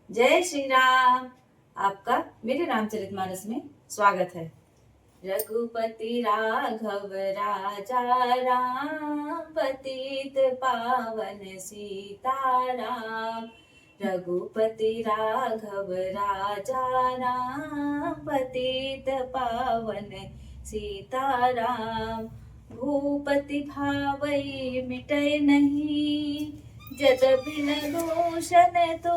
जय श्री राम। आपका मेरे रामचरितमानस में स्वागत है। रघुपति राघव राजा राम, पतित पावन सीताराम। रघुपति राघव राजा राम, पतित पावन सीताराम। भूपति भावई मिटै नहीं, जदपि न दूषण तो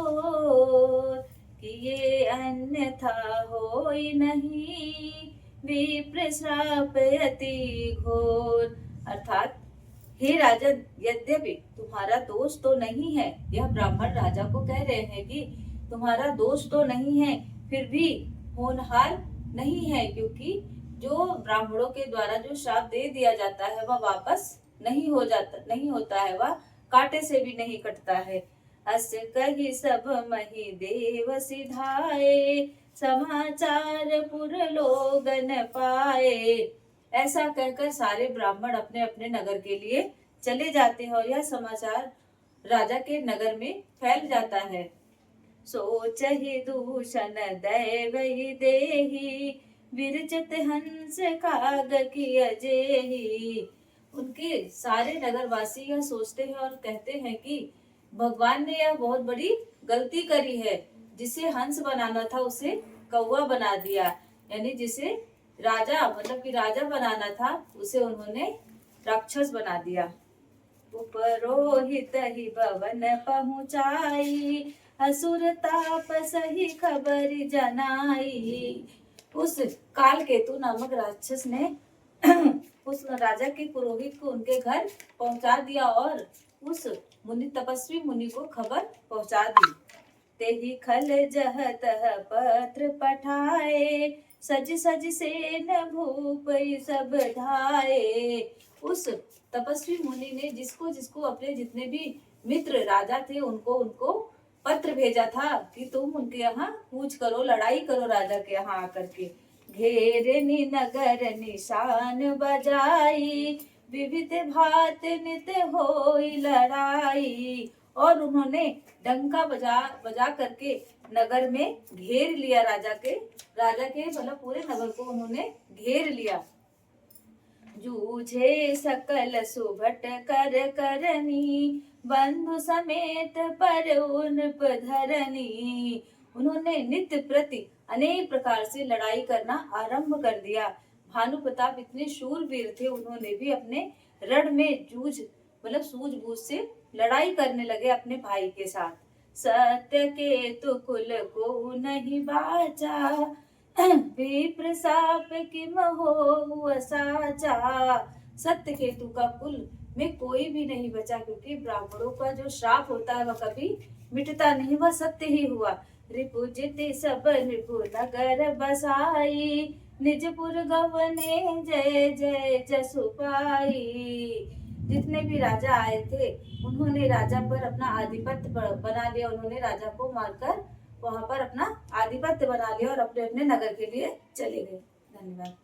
किए अन्यथा होई नहीं, विप्र श्राप अति घोर। अर्थात, हे राजन, यद्यपि तुम्हारा दोष तो नहीं है, यह ब्राह्मण राजा को कह रहे हैं कि तुम्हारा दोष तो नहीं है, फिर भी होनहार नहीं है, क्योंकि जो ब्राह्मणों के द्वारा जो श्राप दे दिया जाता है वह वापस नहीं होता है, वह कांटे से भी नहीं कटता है। अस कही सब मही देव सिधाए, समाचार पुर लोगन पाए। ऐसा कहकर सारे ब्राह्मण अपने अपने नगर के लिए चले जाते हैं और यह समाचार राजा के नगर में फैल जाता है। सोच ही दूषण दैव ही देही, विरचित हंस काग की अजेही। उनके सारे नगरवासी यह सोचते हैं और कहते हैं कि भगवान ने यह बहुत बड़ी गलती करी है, जिसे हंस बनाना था उसे कौवा बना दिया, यानी जिसे राजा मतलब कि राजा बनाना था उसे उन्होंने राक्षस बना दिया। उपरोहित ही भवन पहुँचाई, असुर तापस ही खबर जनाई। उस काल केतु नामक राक्षस ने उस राजा के पुरोहित को उनके घर पहुंचा दिया और उस तपस्वी मुनि को खबर पहुंचा दी। ते ही खल जह तह पत्र पठाए, सज सज सेन भूप सब ढाए। उस तपस्वी मुनि ने जिसको जिसको अपने जितने भी मित्र राजा थे उनको पत्र भेजा था कि तुम उनके यहाँ कूच करो, लड़ाई करो राजा के यहाँ आकर के। घेरनी नगर निशान बजाई, विविध भात नित होई लड़ाई। और उन्होंने डंका बजा करके नगर में घेर लिया, राजा के मतलब पूरे नगर को उन्होंने घेर लिया। जूझे सकल सुभट कर करनी, बंधु समेत पर उनप धरनी। उन्होंने नित्य प्रति अनेक प्रकार से लड़ाई करना आरंभ कर दिया। भानु प्रताप इतने शूरवीर थे, उन्होंने भी अपने रण में सूझबूझ से लड़ाई करने लगे अपने भाई के साथ। सत्य के तो कुल को नहीं बाचा, विप्र साप किम हो साचा। सत्य केतु का कुल में कोई भी नहीं बचा, क्योंकि ब्राह्मणों का जो श्राप होता है वह कभी मिटता नहीं, वह सत्य ही हुआ। रिपु जिति सब रिपु नगर बसाई, निजपुर गवने जय जय जसु पाई। जितने भी राजा आए थे उन्होंने राजा पर अपना आधिपत्य बना लिया, उन्होंने राजा को मारकर वहां पर अपना आधिपत्य बना लिया और अपने अपने नगर के लिए चले गए। धन्यवाद।